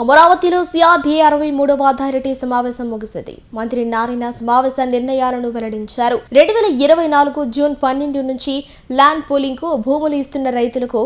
అమరావతిలో CRDA 63వ authority సమావేశం ముగిసింది. మంత్రి నారాయణ సమావేశ నిర్ణయాలను వెల్లడించారు. 2024 జూన్ 12 నుంచి ల్యాండ్ పూలింగ్ కు భూములు ఇస్తున్న రైతులకు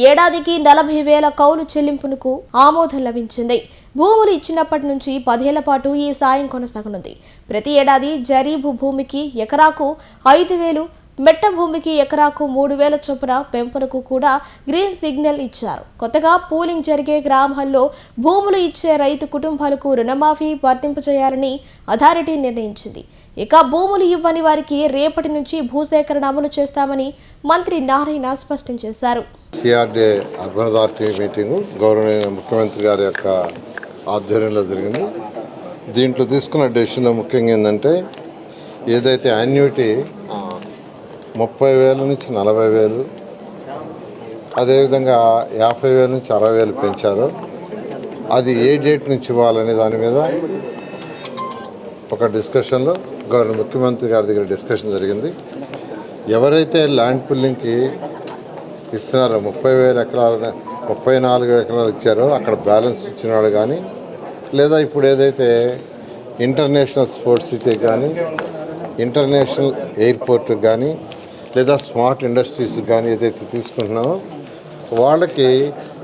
ఏడాదికి 40,000 కౌలు చెల్లింపునకు ఆమోదం లభించింది. భూములు ఇచ్చినప్పటి నుంచి 10 ఏళ్ల పాటు ఈ సాయం కొనసాగనుంది. ప్రతి ఏడాది జరీబు భూమికి ఎకరాకు 5,000, మెట్ట భూమికి ఎకరాకు 3,000 చొప్పున పెంపునకు కూడా గ్రీన్ సిగ్నల్ ఇచ్చారు. కొత్తగా పూలింగ్ జరిగే గ్రామాల్లో భూములు ఇచ్చే రైతు కుటుంబాలకు రుణమాఫీ వర్తింపు చేయాలని అథారిటీ నిర్ణయించింది. ఇక భూములు ఇవ్వని వారికి రేపటి నుంచి భూసేకరణ అమలు చేస్తామని మంత్రి నారాయణ స్పష్టం చేశారు. సిఆర్డీఏ అర్బన్ అథారిటీ మీటింగ్ గౌరవనీయ ముఖ్యమంత్రి గారి యొక్క ఆధ్వర్యంలో జరిగింది. దీంట్లో తీసుకున్న డెసిషన్ ముఖ్యంగా ఏంటంటే ఏదైతే యాన్యుటీ 30,000 నుంచి 40,000, అదేవిధంగా 50,000 నుంచి 60,000 పెంచారు. అది ఏ డేట్ నుంచి ఇవ్వాలనే దాని మీద ఒక డిస్కషన్లో గవర్నర్ ముఖ్యమంత్రి గారి దగ్గర డిస్కషన్ జరిగింది. ఎవరైతే ల్యాండ్ పుల్లింగ్కి ఇస్తున్నారో 30,000 ఎకరాలు 34 ఎకరాలు ఇచ్చారో అక్కడ బ్యాలెన్స్ ఇచ్చిన వాళ్ళు కానీ, లేదా ఇప్పుడు ఏదైతే ఇంటర్నేషనల్ స్పోర్ట్స్ సిటీ కానీ, ఇంటర్నేషనల్ ఎయిర్పోర్ట్ కానీ, లేదా స్మార్ట్ ఇండస్ట్రీస్ కానీ ఏదైతే తీసుకుంటున్నామో వాళ్ళకి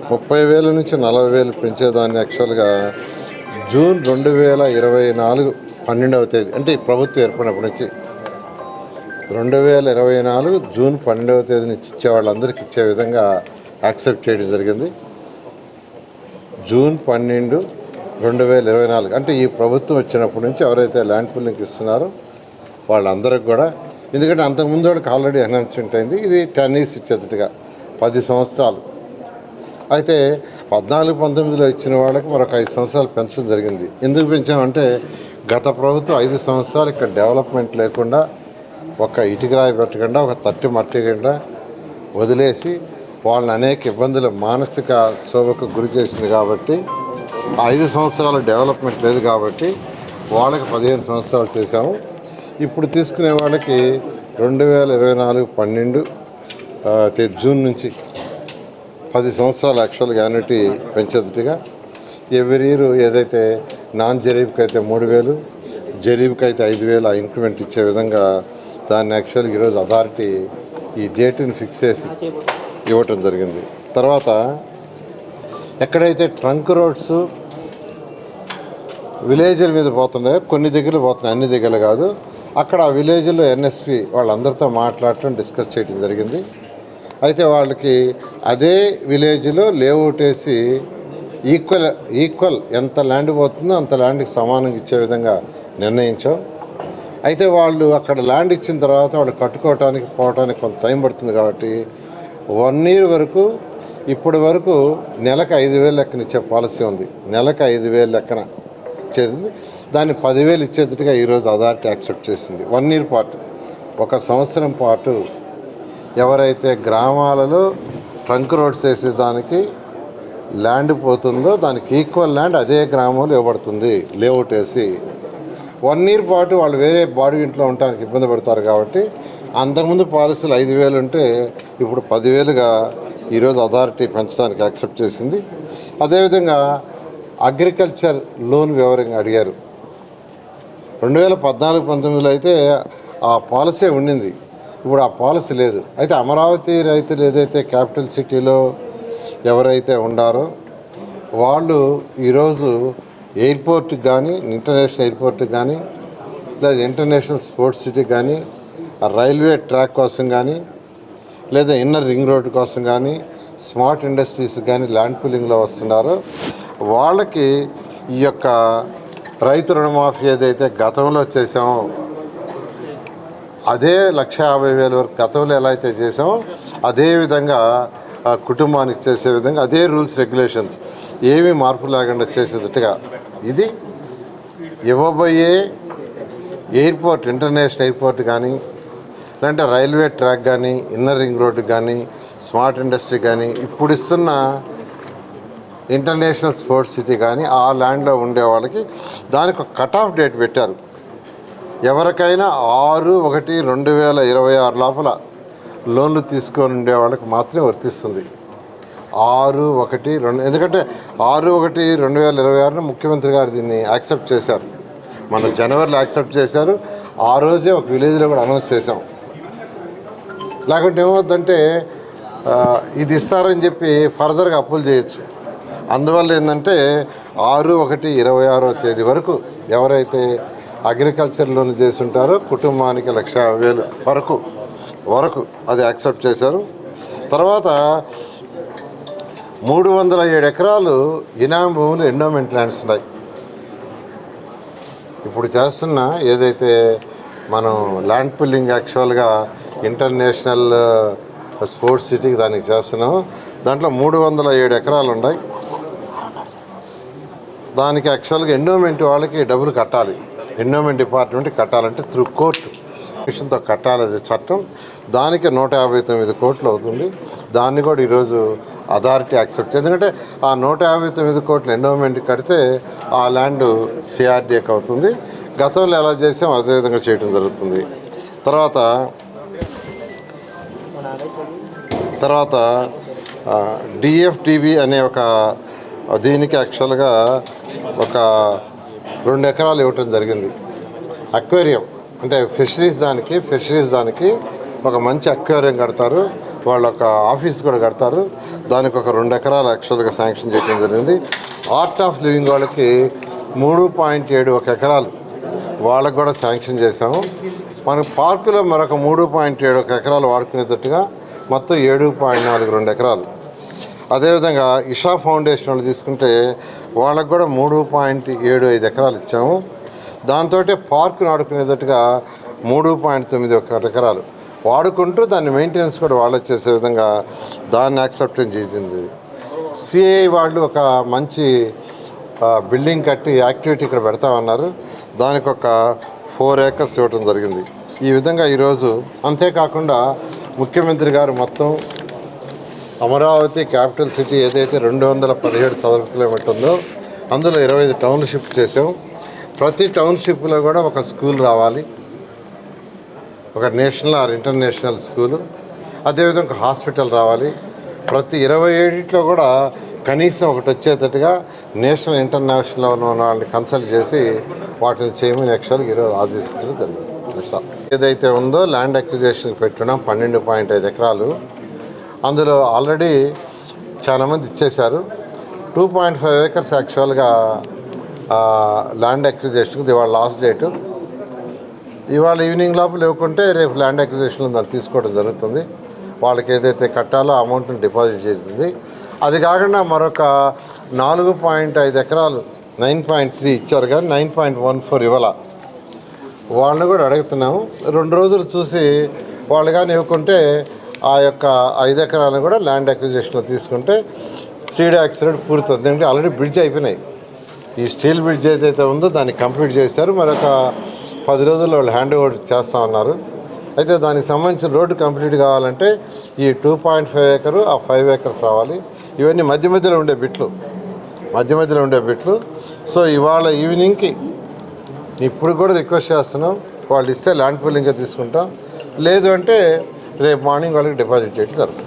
30,000 నుంచి 40,000 పెంచేదాన్ని యాక్చువల్గా జూన్ 2024 12వ తేదీ, అంటే ఈ ప్రభుత్వం ఏర్పడినప్పటి నుంచి 2024 జూన్ 12వ తేదీ నుంచి ఇచ్చే వాళ్ళందరికీ ఇచ్చే విధంగా యాక్సెప్ట్ చేయడం జరిగింది. జూన్ 12, 2024 అంటే ఈ ప్రభుత్వం వచ్చినప్పటి నుంచి ఎవరైతే ల్యాండ్ పూలింగ్ ఇస్తున్నారో వాళ్ళందరికీ కూడా, ఎందుకంటే అంతకుముందు వాడికి ఆల్రెడీ అనౌన్స్మెంట్ అయింది. ఇది 10 years ఇచ్చేటట్టుగా 10 సంవత్సరాలు. అయితే 14-19లో ఇచ్చిన వాళ్ళకి మరొక 5 సంవత్సరాలు పెంచడం జరిగింది. ఎందుకు పెంచామంటే గత ప్రభుత్వం 5 సంవత్సరాలు ఇక్కడ డెవలప్మెంట్ లేకుండా, ఒక ఇటుకరాయి పెట్టకుండా, ఒక తట్టి మట్టికుండా వదిలేసి వాళ్ళని అనేక ఇబ్బందులు, మానసిక శోభకు గురి చేసింది. కాబట్టి 5 సంవత్సరాలు డెవలప్మెంట్ లేదు కాబట్టి వాళ్ళకి 15 సంవత్సరాలు చేశాము. ఇప్పుడు తీసుకునే వాళ్ళకి 2024 12 జూన్ నుంచి 10 సంవత్సరాలు యాక్చువల్గా యాన్యుటీ పెంచేటట్టుగా ఎవ్రీ ఇయర్ ఏదైతే నాన్ జరీబ్కి అయితే 3,000, జరీబ్కి అయితే 5,000 ఇంక్రిమెంట్ ఇచ్చే విధంగా దాన్ని యాక్చువల్గా ఈరోజు అథారిటీ ఈ డేట్ని ఫిక్స్ చేసి ఇవ్వటం జరిగింది. తర్వాత ఎక్కడైతే ట్రంక్ రోడ్స్ విలేజ్ల మీద పోతున్నాయో, కొన్ని దగ్గరలు పోతున్నాయి, అన్ని దగ్గరలు కాదు, అక్కడ ఆ విలేజ్లో ఎన్ఎస్పి వాళ్ళందరితో మాట్లాడటం, డిస్కస్ చేయడం జరిగింది. అయితే వాళ్ళకి అదే విలేజ్లో లేఅవుట్ వేసి ఈక్వల్ ఎంత ల్యాండ్ పోతుందో అంత ల్యాండ్కి సమానంగా ఇచ్చే విధంగా నిర్ణయించాం. అయితే వాళ్ళు అక్కడ ల్యాండ్ ఇచ్చిన తర్వాత వాళ్ళు కట్టుకోవటానికి పోవటానికి కొంత టైం పడుతుంది. కాబట్టి 1 year వరకు, ఇప్పటి వరకు నెలకు 5,000 లెక్కన ఇచ్చే పాలసీ ఉంది. నెలకు 5,000 లెక్కన ఇచ్చేది, దాన్ని 10,000 ఇచ్చేటట్టుగా ఈరోజు అథారిటీ యాక్సెప్ట్ చేసింది. 1 year పాటు, 1 సంవత్సరం పాటు ఎవరైతే గ్రామాలలో ట్రంక్ రోడ్స్ వేసేదానికి ల్యాండ్ పోతుందో దానికి ఈక్వల్ ల్యాండ్ అదే గ్రామంలో ఇవ్వబడుతుంది లేఅవుట్ వేసి. 1 year పాటు వాళ్ళు వేరే బాడీ ఇంట్లో ఉండడానికి ఇబ్బంది పడతారు. కాబట్టి అంతకుముందు పాలసీలు 5,000 ఉంటే ఇప్పుడు 10,000గా ఈరోజు అథారిటీ పెంచడానికి యాక్సెప్ట్ చేసింది. అదేవిధంగా అగ్రికల్చర్ లోన్ వివరంగా అడిగారు. 2014-19లో అయితే ఆ పాలసీ ఉండింది, ఇప్పుడు ఆ పాలసీ లేదు. అయితే అమరావతి రైతులు ఏదైతే క్యాపిటల్ సిటీలో ఎవరైతే ఉండారో వాళ్ళు ఈరోజు ఎయిర్పోర్ట్కి కానీ, ఇంటర్నేషనల్ ఎయిర్పోర్ట్కి కానీ, లేదా ఇంటర్నేషనల్ స్పోర్ట్స్ సిటీకి కానీ, రైల్వే ట్రాక్ కోసం కానీ, లేదా ఇన్నర్ రింగ్ రోడ్ కోసం కానీ, స్మార్ట్ ఇండస్ట్రీస్ కానీ ల్యాండ్ పూలింగ్లో వస్తున్నారో వాళ్ళకి ఈ యొక్క రైతు రుణమాఫీ ఏదైతే గతంలో చేసామో అదే 150,000 వరకు గతంలో ఎలా అయితే చేసామో అదేవిధంగా కుటుంబానికి చేసే విధంగా అదే రూల్స్ రెగ్యులేషన్స్ ఏమీ మార్పు లేకుండా చేసేటట్టుగా ఇది ఇవ్వబోయే ఎయిర్పోర్ట్, ఇంటర్నేషనల్ ఎయిర్పోర్ట్ కానీ, లేదంటే రైల్వే ట్రాక్ కానీ, ఇన్నర్ రింగ్ రోడ్డు కానీ, స్మార్ట్ ఇండస్ట్రీ కానీ, ఇప్పుడు ఇస్తున్న ఇంటర్నేషనల్ స్పోర్ట్స్ సిటీ కానీ ఆ ల్యాండ్లో ఉండే వాళ్ళకి దానికి ఒక కట్ ఆఫ్ డేట్ పెట్టారు. ఎవరికైనా 6/1/2026 లోపల లోన్లు తీసుకొని ఉండే వాళ్ళకి మాత్రమే వర్తిస్తుంది. 6/1/2 ఎందుకంటే 6/1/2026 ముఖ్యమంత్రి గారు దీన్ని యాక్సెప్ట్ చేశారు. మన జనవరిలో యాక్సెప్ట్ చేశారు. ఆ రోజే ఒక విలేజ్లో కూడా అనౌన్స్ చేశాం. లేకుంటే ఏమవుతుందంటే ఇది ఇస్తారని చెప్పి ఫర్దర్గా అప్పులు చేయొచ్చు. అందువల్ల ఏంటంటే 6/1/26 వరకు ఎవరైతే అగ్రికల్చర్ లోన్ చేసి ఉంటారో కుటుంబానికి 1,00,000 వరకు అది యాక్సెప్ట్ చేశారు. తర్వాత 307 ఎకరాలు ఇనాం భూములు ఎండోమెంట్ ల్యాండ్స్ ఉన్నాయి. ఇప్పుడు చేస్తున్న ఏదైతే మనం ల్యాండ్ పుల్లింగ్ యాక్చువల్గా ఇంటర్నేషనల్ స్పోర్ట్స్ సిటీకి దానికి చేస్తున్నాము. దాంట్లో 307 ఎకరాలు ఉన్నాయి. దానికి యాక్చువల్గా ఎండోమెంట్ వాళ్ళకి డబ్బులు కట్టాలి. ఎండోమెంట్ డిపార్ట్మెంట్ కట్టాలంటే త్రూ కోర్టు మిషన్తో కట్టాలి. అది చట్టం. దానికి 159 కోట్లు అవుతుంది. దాన్ని కూడా ఈరోజు అథారిటీ యాక్సెప్ట్, ఎందుకంటే ఆ 159 కోట్లు ఎండోమెంట్ కడితే ఆ ల్యాండ్ సిఆర్డీఏకి అవుతుంది. గతంలో ఎలా చేసాం అదేవిధంగా చేయడం జరుగుతుంది. తర్వాత డిఎఫ్డిబి అనే ఒక దీనికి యాక్చువల్గా ఒక 2 ఎకరాలు ఇవ్వటం జరిగింది. అక్వేరియం అంటే ఫిషరీస్ దానికి ఒక మంచి అక్వేరియం కడతారు. వాళ్ళు ఒక ఆఫీస్ కూడా కడతారు. దానికి ఒక 2 ఎకరాలు యాక్చువల్గా శాంక్షన్ చేయడం జరిగింది. ఆర్ట్ ఆఫ్ లివింగ్ వాళ్ళకి 3.71 ఎకరాలు వాళ్ళకు కూడా శాంక్షన్ చేశాము. మన పార్కులో మరొక 3.71 ఎకరాలు వాడుకునేటట్టుగా మొత్తం 7.42 ఎకరాలు. అదేవిధంగా ఇషా ఫౌండేషన్ వాళ్ళు తీసుకుంటే వాళ్ళకు కూడా 3.75 ఎకరాలు ఇచ్చాము. దాంతో పార్కును ఆడుకునేటట్టుగా 3.91 ఎకరాలు వాడుకుంటూ దాన్ని మెయింటెనెన్స్ కూడా వాళ్ళు చేసే విధంగా దాన్ని యాక్సెప్టెన్స్ చేసింది. సిఐ వాళ్ళు ఒక మంచి బిల్డింగ్ కట్టి యాక్టివిటీ ఇక్కడ పెడతామన్నారు. దానికి ఒక 4 ఏకర్స్ ఇవ్వటం జరిగింది. ఈ విధంగా ఈరోజు అంతేకాకుండా ముఖ్యమంత్రి గారు మొత్తం అమరావతి క్యాపిటల్ సిటీ ఏదైతే 217 చదరపు కిలోమీటర్ ఉందో అందులో 25 టౌన్షిప్ చేసాం. ప్రతి టౌన్షిప్లో కూడా ఒక స్కూల్ రావాలి, ఒక నేషనల్ ఆర్ ఇంటర్నేషనల్ స్కూలు, అదేవిధంగా ఒక హాస్పిటల్ రావాలి. ప్రతి 27 కూడా కనీసం ఒకటి వచ్చేటట్టుగా నేషనల్ ఇంటర్నేషనల్లో ఉన్న వాళ్ళని కన్సల్ట్ చేసి వాటిని చేయమని యాక్చువల్గా ఈరోజు ఆదేశించడం జరిగింది. ఏదైతే ఉందో ల్యాండ్ అక్విజిషన్కి పెట్టున్నాం 12.5 ఎకరాలు. అందులో ఆల్రెడీ చాలామంది ఇచ్చేశారు. 2.5 ఏకర్స్ యాక్చువల్గా ల్యాండ్ అక్విజిషన్కి ఇవాళ లాస్ట్ డేటు. ఇవాళ ఈవినింగ్ లోపల ఇవ్వకుంటే రేపు ల్యాండ్ అక్విజిషన్లో దాన్ని తీసుకోవడం జరుగుతుంది. వాళ్ళకి ఏదైతే కట్టాలో అమౌంట్ని డిపాజిట్ చేస్తుంది. అది కాకుండా మరొక 4.5 ఎకరాలు 9.3 ఇచ్చారు కానీ 9.14 ఇవ్వాల. వాళ్ళని కూడా అడుగుతున్నాము. 2 రోజులు చూసి వాళ్ళు కానీ ఇవ్వకుంటే ఆ యొక్క 5 ఎకరాలను కూడా ల్యాండ్ అక్విజిషన్లో తీసుకుంటే సీడ్ యాక్సిడెంట్ పూర్తవుతుంది. ఎందుకంటే ఆల్రెడీ బ్రిడ్జ్ అయిపోయినాయి. ఈ స్టీల్ బ్రిడ్జ్ ఏదైతే ఉందో దాన్ని కంప్లీట్ చేశారు. మరొక 10 రోజుల్లో వాళ్ళు హ్యాండ్ ఓవర్ చేస్తామన్నారు. అయితే దానికి సంబంధించిన రోడ్డు కంప్లీట్ కావాలంటే ఈ 2.5 ఏకరు ఆ 5 ఏకర్స్ రావాలి. ఇవన్నీ మధ్య మధ్యలో ఉండే బిట్లు. సో ఇవాళ ఈవినింగ్కి ఇప్పుడు కూడా రిక్వెస్ట్ చేస్తున్నాం. వాళ్ళు ఇస్తే ల్యాండ్ పూలింగ్గా తీసుకుంటాం, లేదు అంటే రేపు మార్నింగ్ వాళ్ళకి డిపాజిట్ చేయడం జరుగుతుంది.